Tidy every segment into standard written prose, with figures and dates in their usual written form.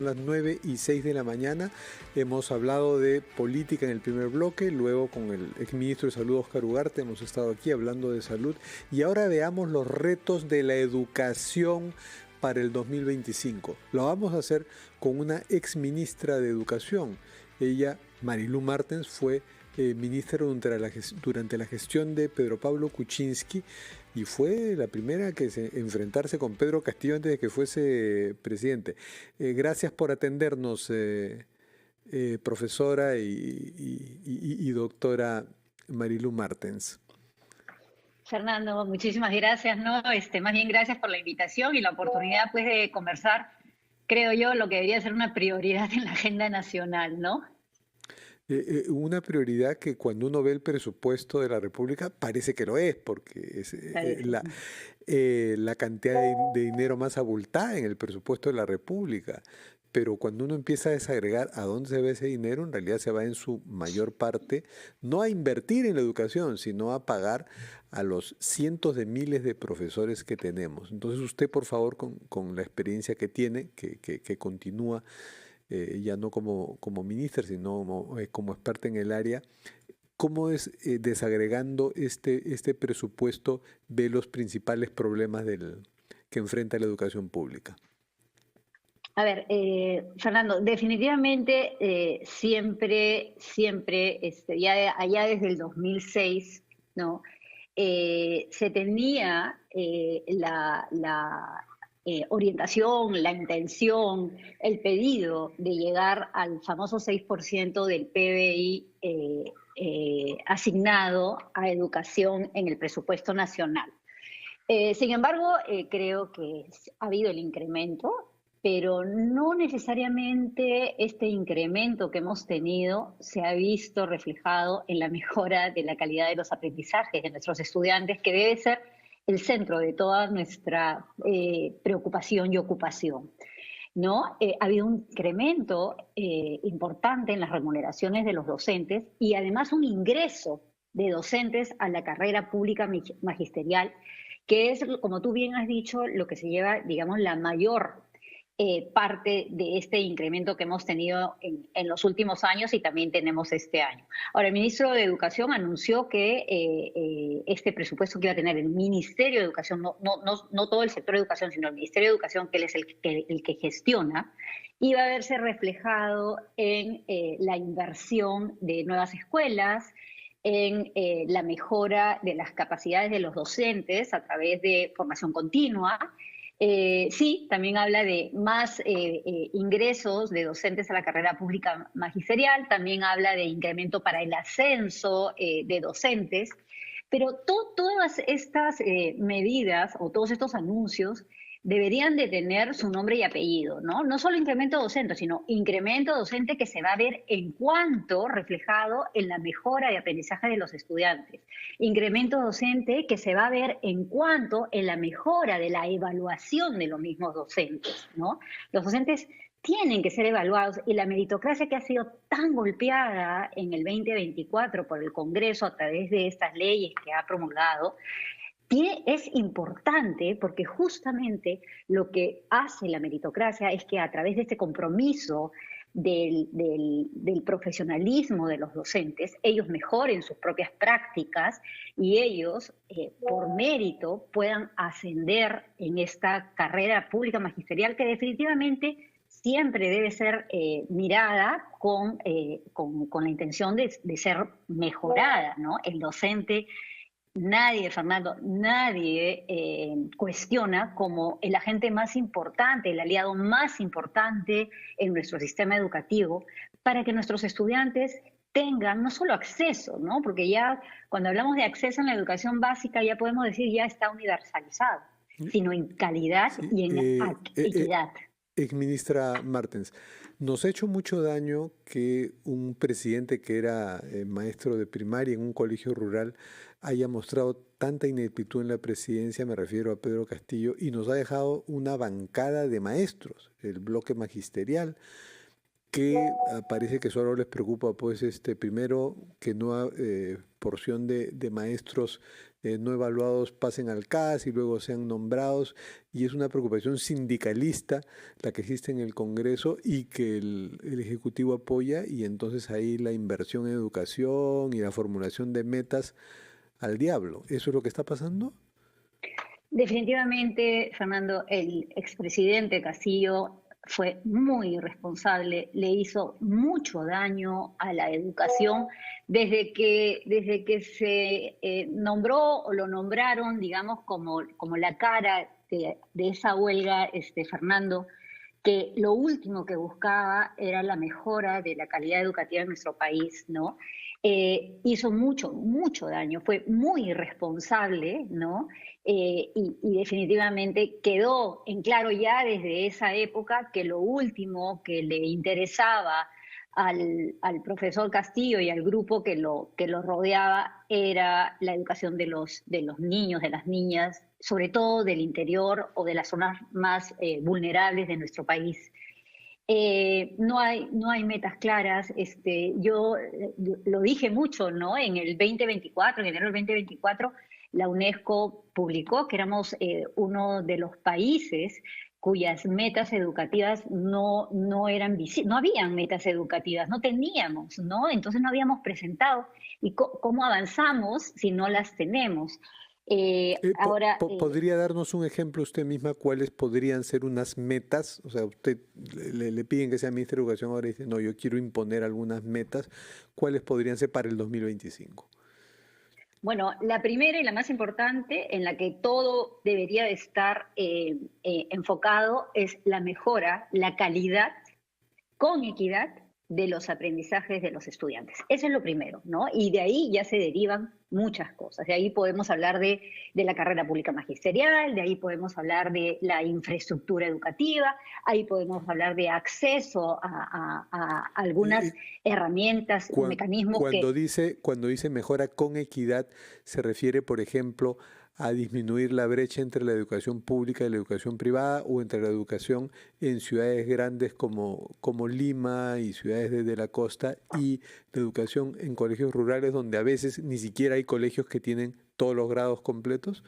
Las 9:06 de la mañana. Hemos hablado de política en el primer bloque, luego con el exministro de Salud Óscar Ugarte hemos estado aquí hablando de salud y ahora veamos los retos de la educación para el 2025. Lo vamos a hacer con una exministra de Educación. Ella, Marilu Martens, fue ministra durante la gestión de Pedro Pablo Kuczynski y fue la primera que enfrentarse con Pedro Castillo antes de que fuese presidente. Gracias por atendernos, profesora y doctora Marilu Martens. Fernando, muchísimas gracias, ¿no? Más bien gracias por la invitación y la oportunidad, pues, de conversar, creo yo, lo que debería ser una prioridad en la agenda nacional, ¿no? Una prioridad que cuando uno ve el presupuesto de la República parece que lo es, porque es Parece. la cantidad de dinero más abultada en el presupuesto de la República. Pero cuando uno empieza a desagregar a dónde se va ese dinero, en realidad se va en su mayor parte no a invertir en la educación, sino a pagar a los cientos de miles de profesores que tenemos. Entonces usted, por favor, con la experiencia que tiene, que continúa ya no como ministra, sino como experta en el área, ¿cómo es desagregando este presupuesto de los principales problemas que enfrenta la educación pública? A ver, Fernando, definitivamente siempre, ya allá desde el 2006, ¿no? Se tenía la orientación, la intención, el pedido de llegar al famoso 6% del PBI asignado a educación en el presupuesto nacional. Sin embargo, creo que ha habido el incremento, pero no necesariamente este incremento que hemos tenido se ha visto reflejado en la mejora de la calidad de los aprendizajes de nuestros estudiantes, que debe ser el centro de toda nuestra preocupación y ocupación, ¿no? Ha habido un incremento importante en las remuneraciones de los docentes y además un ingreso de docentes a la carrera pública magisterial, que es, como tú bien has dicho, lo que se lleva, digamos, la mayor parte de este incremento que hemos tenido en los últimos años y también tenemos este año. Ahora, el ministro de Educación anunció que este presupuesto que iba a tener el Ministerio de Educación, no todo el sector de educación, sino el Ministerio de Educación, que él es el que gestiona, iba a verse reflejado en la inversión de nuevas escuelas, en la mejora de las capacidades de los docentes a través de formación continua. Sí, también habla de más ingresos de docentes a la carrera pública magisterial, también habla de incremento para el ascenso de docentes, pero todas estas medidas o todos estos anuncios deberían de tener su nombre y apellido, ¿no? No solo incremento docente, sino incremento docente que se va a ver en cuanto reflejado en la mejora de aprendizaje de los estudiantes. Incremento docente que se va a ver en cuanto en la mejora de la evaluación de los mismos docentes, ¿no? Los docentes tienen que ser evaluados y la meritocracia que ha sido tan golpeada en el 2024 por el Congreso a través de estas leyes que ha promulgado, es importante porque justamente lo que hace la meritocracia es que a través de este compromiso del profesionalismo de los docentes, ellos mejoren sus propias prácticas y ellos, por mérito, puedan ascender en esta carrera pública magisterial que definitivamente siempre debe ser mirada con la intención de ser mejorada, ¿no? El docente. Nadie, Fernando, nadie cuestiona como el agente más importante, el aliado más importante en nuestro sistema educativo para que nuestros estudiantes tengan no solo acceso, ¿no? Porque ya cuando hablamos de acceso en la educación básica ya podemos decir ya está universalizado, sino en calidad Sí, y en equidad. exministra Martens, nos ha hecho mucho daño que un presidente que era maestro de primaria en un colegio rural haya mostrado tanta ineptitud en la presidencia, me refiero a Pedro Castillo, y nos ha dejado una bancada de maestros, el bloque magisterial, que parece que solo les preocupa, pues, primero, que no porción de maestros no evaluados pasen al CAS y luego sean nombrados, y es una preocupación sindicalista la que existe en el Congreso y que el Ejecutivo apoya, y entonces ahí la inversión en educación y la formulación de metas al diablo. ¿Eso es lo que está pasando? Definitivamente, Fernando, el expresidente Castillo fue muy irresponsable, le hizo mucho daño a la educación desde que se nombró o lo nombraron, digamos, como la cara de esa huelga, Fernando, que lo último que buscaba era la mejora de la calidad educativa en nuestro país, ¿no? Hizo mucho, mucho daño, fue muy irresponsable, ¿no? Y definitivamente quedó en claro ya desde esa época que lo último que le interesaba al profesor Castillo y al grupo que lo rodeaba era la educación de los niños, de las niñas, sobre todo del interior o de las zonas más vulnerables de nuestro país. No hay metas claras. Yo lo dije mucho, ¿no? En el 2024, en enero del 2024, la UNESCO publicó que éramos uno de los países cuyas metas educativas no eran visibles, no habían metas educativas, no teníamos, ¿no? Entonces no habíamos presentado. ¿Y cómo avanzamos si no las tenemos? Ahora, ¿Podría darnos un ejemplo usted misma cuáles podrían ser unas metas? O sea, usted le piden que sea ministra de Educación, ahora dice, no, yo quiero imponer algunas metas. ¿Cuáles podrían ser para el 2025? bueno, la primera y la más importante, en la que todo debería de estar enfocado, es la mejora, la calidad con equidad de los aprendizajes de los estudiantes. Eso es lo primero, ¿no? Y de ahí ya se derivan muchas cosas. De ahí podemos hablar de la carrera pública magisterial, de ahí podemos hablar de la infraestructura educativa, ahí podemos hablar de acceso a algunas herramientas, Cuan- mecanismos que Cuando dice mejora con equidad, se refiere, por ejemplo, a disminuir la brecha entre la educación pública y la educación privada, o entre la educación en ciudades grandes como Lima y ciudades de la costa, y la educación en colegios rurales donde a veces ni siquiera hay colegios que tienen todos los grados completos.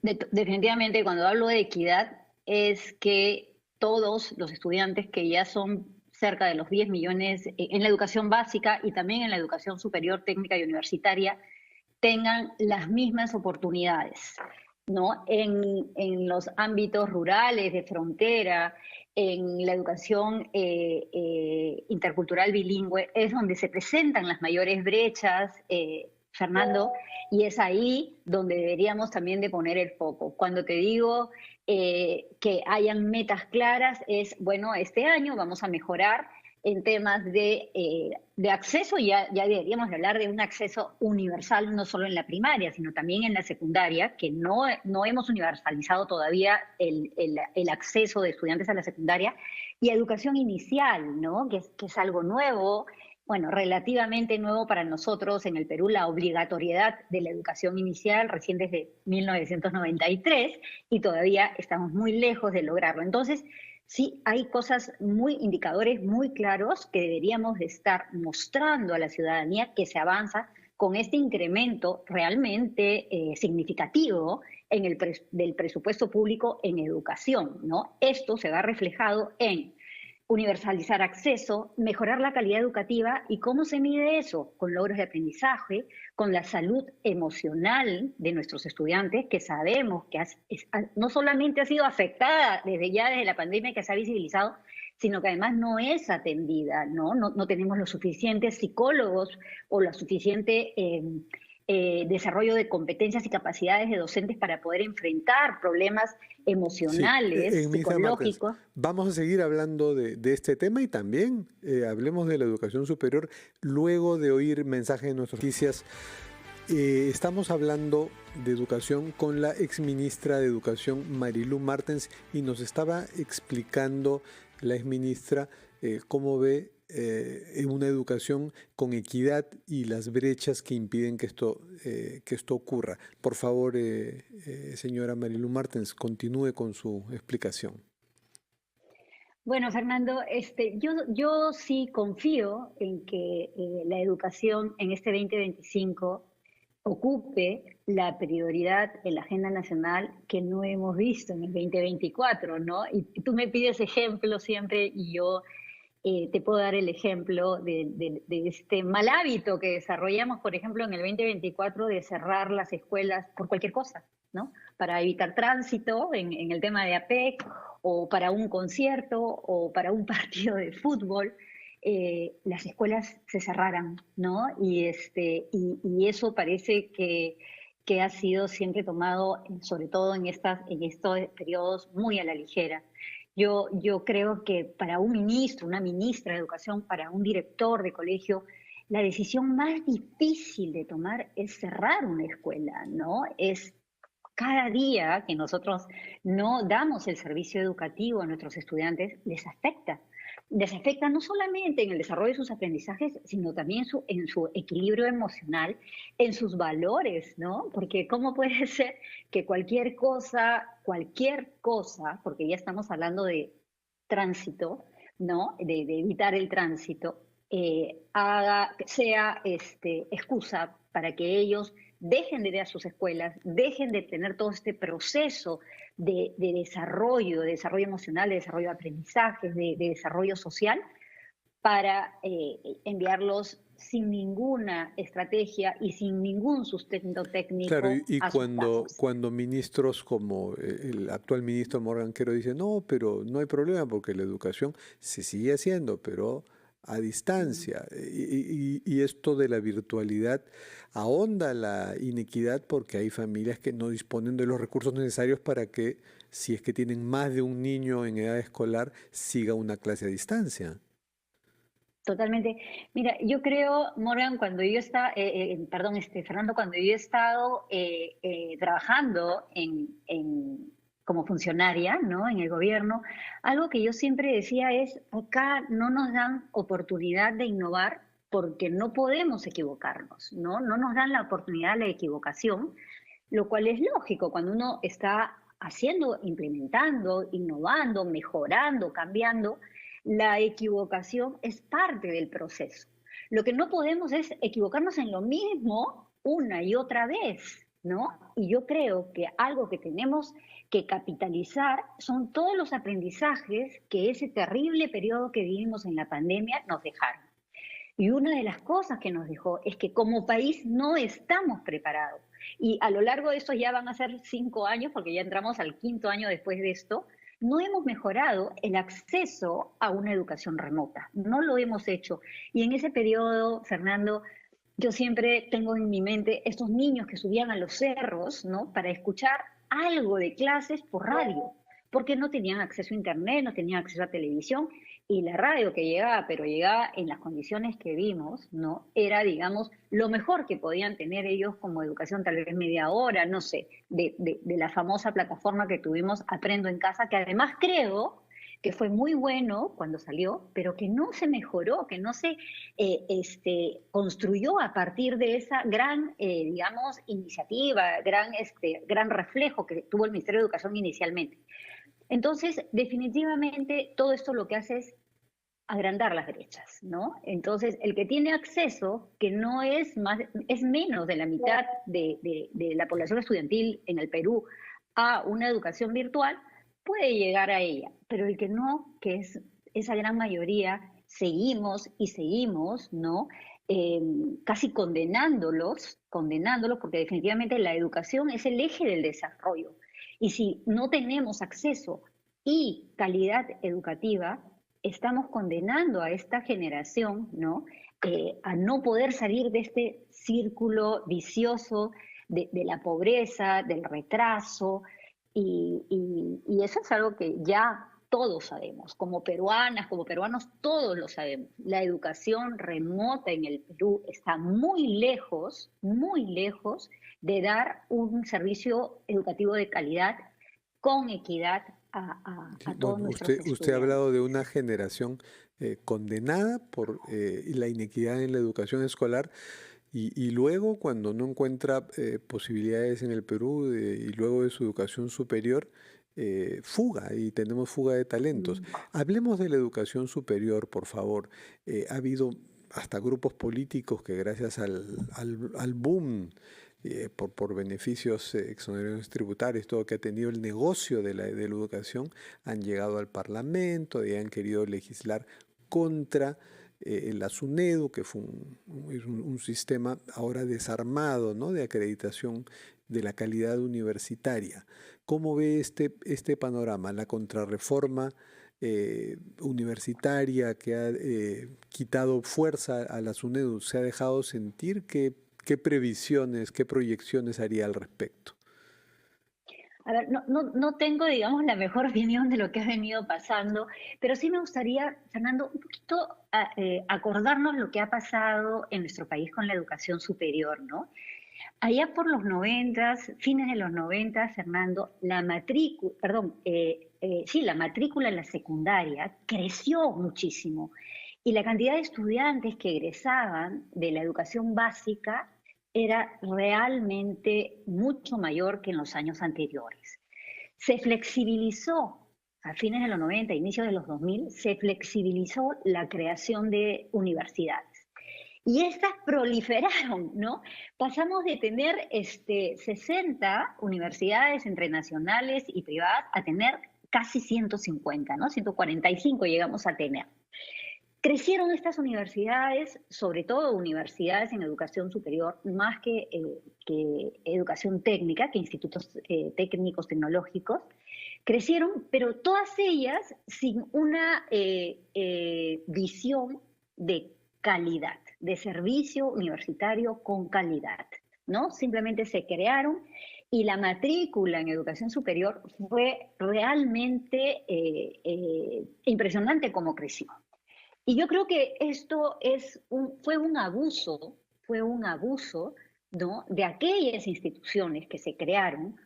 definitivamente cuando hablo de equidad es que todos los estudiantes que ya son cerca de los 10 millones en la educación básica y también en la educación superior técnica y universitaria tengan las mismas oportunidades, ¿no? En los ámbitos rurales, de frontera, en la educación intercultural bilingüe, es donde se presentan las mayores brechas, Fernando, y es ahí donde deberíamos también de poner el foco. Cuando te digo que hayan metas claras, es, bueno, este año vamos a mejorar en temas de acceso, ya deberíamos de hablar de un acceso universal, no solo en la primaria, sino también en la secundaria, que no hemos universalizado todavía el acceso de estudiantes a la secundaria, y educación inicial, ¿no? Que es algo nuevo, bueno, relativamente nuevo para nosotros en el Perú, la obligatoriedad de la educación inicial recién desde 1993 y todavía estamos muy lejos de lograrlo. Entonces, sí, hay cosas indicadores muy claros que deberíamos de estar mostrando a la ciudadanía que se avanza con este incremento realmente significativo del presupuesto público en educación, ¿no? Esto se va reflejado en universalizar acceso, mejorar la calidad educativa. ¿Y cómo se mide eso? Con logros de aprendizaje, con la salud emocional de nuestros estudiantes, que sabemos que no solamente ha sido afectada desde la pandemia, que se ha visibilizado, sino que además no es atendida, ¿no? No tenemos los suficientes psicólogos o la suficiente desarrollo de competencias y capacidades de docentes para poder enfrentar problemas Sí, emocionales, Ministra Martens, psicológicos. vamos a seguir hablando de este tema, y también hablemos de la educación superior luego de oír mensajes de nuestras noticias. Estamos hablando de educación con la exministra de Educación, Marilú Martens, y nos estaba explicando la exministra cómo ve en una educación con equidad y las brechas que impiden que esto ocurra. Por favor, señora Marilú Martens, continúe con su explicación. Bueno, Fernando, yo sí confío en que la educación en este 2025 ocupe la prioridad en la agenda nacional que no hemos visto en el 2024, ¿no? Y tú me pides ejemplos siempre y yo te puedo dar el ejemplo de este mal hábito que desarrollamos, por ejemplo, en el 2024 de cerrar las escuelas por cualquier cosa, ¿no? Para evitar tránsito en el tema de APEC, o para un concierto, o para un partido de fútbol. Las escuelas se cerraran, ¿no? Y eso parece que ha sido siempre tomado, sobre todo en estos periodos, muy a la ligera. Yo creo que para un ministro, una ministra de Educación, para un director de colegio, la decisión más difícil de tomar es cerrar una escuela, ¿no? Es cada día que nosotros no damos el servicio educativo a nuestros estudiantes, les afecta. Les afecta no solamente en el desarrollo de sus aprendizajes, sino también en su equilibrio emocional, en sus valores, ¿no? Porque ¿cómo puede ser que cualquier cosa, porque ya estamos hablando de tránsito, ¿no? De evitar el tránsito, sea excusa para que ellos dejen de ir a sus escuelas, dejen de tener todo este proceso de desarrollo emocional, de desarrollo de aprendizajes, de desarrollo social, para enviarlos sin ninguna estrategia y sin ningún sustento Claro, técnico y a sus casas? cuando ministros como el actual ministro Morgan Quero dice, no, pero no hay problema porque la educación se sigue haciendo, pero a Mm. distancia. Y esto de la virtualidad ahonda la inequidad porque hay familias que no disponen de los recursos necesarios para que, si es que tienen más de un niño en edad escolar, siga una clase a distancia. Totalmente. Mira, yo creo, Morgan, perdón, Fernando, cuando yo he estado trabajando como funcionaria, ¿no? En el gobierno, algo que yo siempre decía es, acá no nos dan oportunidad de innovar porque no podemos equivocarnos, ¿no? No nos dan la oportunidad de la equivocación, lo cual es lógico cuando uno está haciendo, implementando, innovando, mejorando, cambiando. La equivocación es parte del proceso. Lo que no podemos es equivocarnos en lo mismo una y otra vez, ¿no? Y yo creo que algo que tenemos que capitalizar son todos los aprendizajes que ese terrible periodo que vivimos en la pandemia nos dejaron. Y una de las cosas que nos dejó es que como país no estamos preparados. Y a lo largo de estos ya van a ser 5 años, porque ya entramos al quinto año después de esto, no hemos mejorado el acceso a una educación remota. No lo hemos hecho. Y en ese periodo, Fernando, yo siempre tengo en mi mente estos niños que subían a los cerros, ¿no? Para escuchar algo de clases por radio, porque no tenían acceso a internet, no tenían acceso a televisión, y la radio que llegaba, pero llegaba en las condiciones que vimos, ¿no? Era, digamos, lo mejor que podían tener ellos como educación, tal vez media hora, no sé, de la famosa plataforma que tuvimos Aprendo en Casa, que además creo que fue muy bueno cuando salió, pero que no se mejoró, que no se construyó a partir de esa gran, digamos, iniciativa, gran reflejo que tuvo el Ministerio de Educación inicialmente. Entonces, definitivamente, todo esto lo que hace es agrandar las brechas, ¿no? Entonces, el que tiene acceso, que no es más, es menos de la mitad de la población estudiantil en el Perú, a una educación virtual, puede llegar a ella, pero el que no, que es esa gran mayoría, seguimos, ¿no? Eh, Casi condenándolos, porque definitivamente la educación es el eje del desarrollo. Y si no tenemos acceso y calidad educativa, estamos condenando a esta generación, ¿no? A no poder salir de este círculo vicioso de la pobreza, del retraso, y eso es algo que ya todos sabemos, como peruanas, como peruanos, todos lo sabemos. La educación remota en el Perú está muy lejos de dar un servicio educativo de calidad con equidad Sí, a todos bueno, nuestros usted ha hablado de estudiantes. una generación condenada por la inequidad en la educación escolar y luego cuando no encuentra posibilidades en el Perú y luego de su educación superior, fuga y tenemos fuga de talentos. Mm. Hablemos de la educación superior, por favor. Ha habido hasta grupos políticos que gracias al boom por beneficios, exoneraciones tributarias, todo que ha tenido el negocio de la educación, han llegado al Parlamento y han querido legislar contra la SUNEDU, que fue un sistema ahora desarmado, ¿no?, de acreditación de la calidad universitaria. ¿Cómo ve este panorama? La contrarreforma universitaria que ha quitado fuerza a la SUNEDU, ¿se ha dejado sentir? ¿Qué previsiones, qué proyecciones haría al respecto? A ver, no tengo, digamos, la mejor opinión de lo que ha venido pasando, pero sí me gustaría, Fernando, un poquito acordarnos lo que ha pasado en nuestro país con la educación superior, ¿no? Allá por los noventas, fines de los noventas, Fernando, la matrícula en la secundaria creció muchísimo y la cantidad de estudiantes que egresaban de la educación básica era realmente mucho mayor que en los años anteriores. Se flexibilizó a fines de los 90, inicios de los 2000, se flexibilizó la creación de universidades. Y estas proliferaron, ¿no? Pasamos de tener 60 universidades entre nacionales y privadas a tener casi 150, ¿no? 145 llegamos a tener. Crecieron estas universidades, sobre todo universidades en educación superior, más que educación técnica, que institutos técnicos tecnológicos, crecieron, pero todas ellas sin una visión de calidad, de servicio universitario con calidad, ¿no? Simplemente se crearon y la matrícula en educación superior fue realmente impresionante como creció. Y yo creo que esto fue un abuso, ¿no?, de aquellas instituciones que se crearon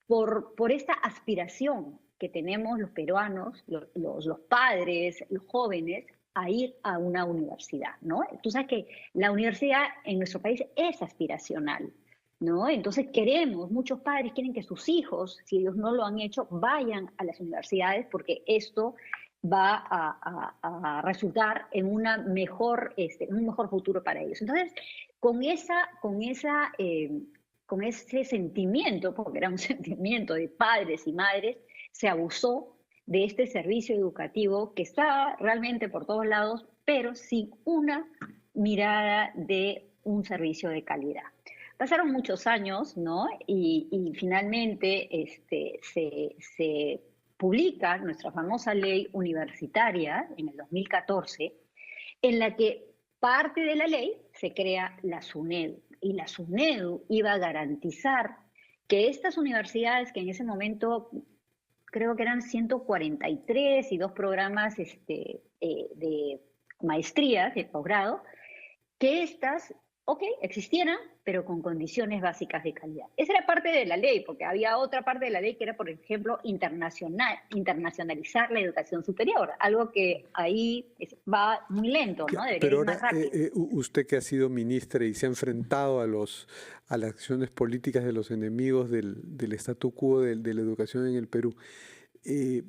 por esta aspiración que tenemos los peruanos, los padres, los jóvenes, a ir a una universidad, ¿no? Tú sabes que la universidad en nuestro país es aspiracional, ¿no? Entonces muchos padres quieren que sus hijos, si ellos no lo han hecho, vayan a las universidades porque esto va a resultar en un mejor futuro para ellos. Entonces, con ese sentimiento, porque era un sentimiento de padres y madres, se abusó de este servicio educativo que está realmente por todos lados, pero sin una mirada de un servicio de calidad. Pasaron muchos años, ¿no? Y finalmente se publica nuestra famosa ley universitaria en el 2014, en la que parte de la ley se crea la SUNEDU. Y la SUNEDU iba a garantizar que estas universidades, que en ese momento creo que eran 143 y dos programas de maestrías, de posgrado, que estas, existieran, pero con condiciones básicas de calidad. Esa era parte de la ley, porque había otra parte de la ley que era, por ejemplo, internacionalizar la educación superior, algo que ahí va muy lento, ¿no? Debería Pero ir ahora, más rápido. usted que ha sido ministra y se ha enfrentado a las acciones políticas de los enemigos del statu quo de la educación en el Perú, eh,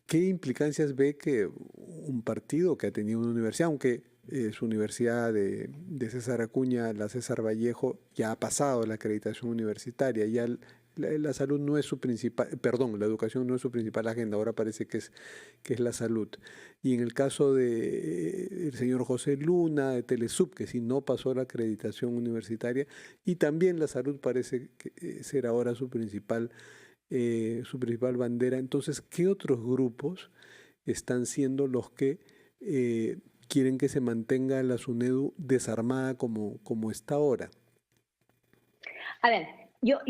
¿qué implicancias ve que un partido que ha tenido una universidad, aunque su universidad de César Acuña, la César Vallejo, ya ha pasado la acreditación universitaria, ya la salud no es su principal, perdón, la educación no es su principal agenda, ahora parece que es la salud. Y en el caso de el señor José Luna, de Telesub, que sí no pasó la acreditación universitaria, y también la salud parece ser ahora su principal bandera. Entonces, ¿qué otros grupos están siendo los que quieren que se mantenga la SUNEDU desarmada como está ahora? A ver, yo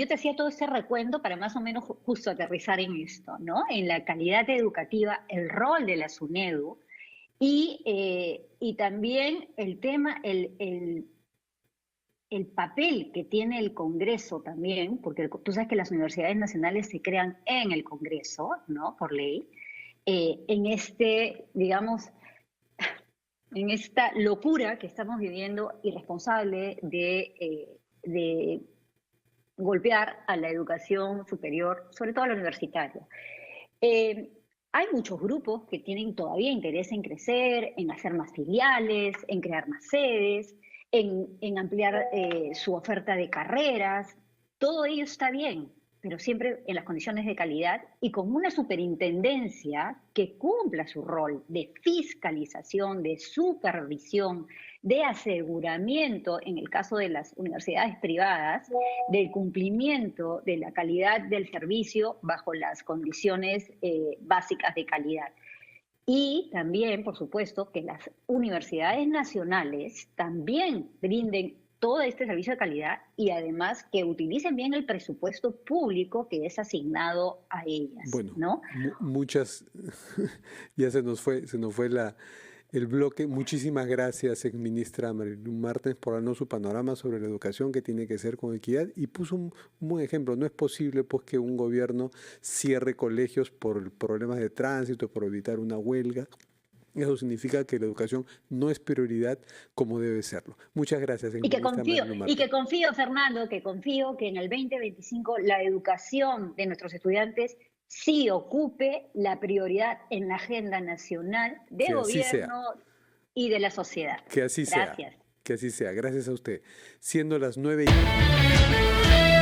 te hacía todo este recuento para más o menos justo aterrizar en esto, ¿no? En la calidad educativa, el rol de la SUNEDU y también el tema, el papel que tiene el Congreso también, porque tú sabes que las universidades nacionales se crean en el Congreso, ¿no? Por ley, digamos, en esta locura que estamos viviendo irresponsable de golpear a la educación superior, sobre todo a la universitaria. Hay muchos grupos que tienen todavía interés en crecer, en hacer más filiales, en crear más sedes, en ampliar su oferta de carreras. Todo ello está bien, pero siempre en las condiciones de calidad y con una superintendencia que cumpla su rol de fiscalización, de supervisión, de aseguramiento, en el caso de las universidades privadas, del cumplimiento de la calidad del servicio bajo las condiciones básicas de calidad. Y también, por supuesto, que las universidades nacionales también brinden todo este servicio de calidad y además que utilicen bien el presupuesto público que es asignado a ellas, Bueno, ¿no? muchas, ya se nos fue el bloque. Muchísimas gracias, exministra Marilu Martens, por darnos su panorama sobre la educación que tiene que ser con equidad y puso un buen ejemplo. No es posible pues que un gobierno cierre colegios por problemas de tránsito, por evitar una huelga. Eso significa que la educación no es prioridad como debe serlo. Muchas gracias, exministra Marilu Martens. Fernando, que confío que en el 2025 la educación de nuestros estudiantes sí ocupe la prioridad en la agenda nacional de Que así sea. gobierno y de la sociedad. Que así sea. Gracias. Que así sea. Gracias a usted. Siendo las 9:00.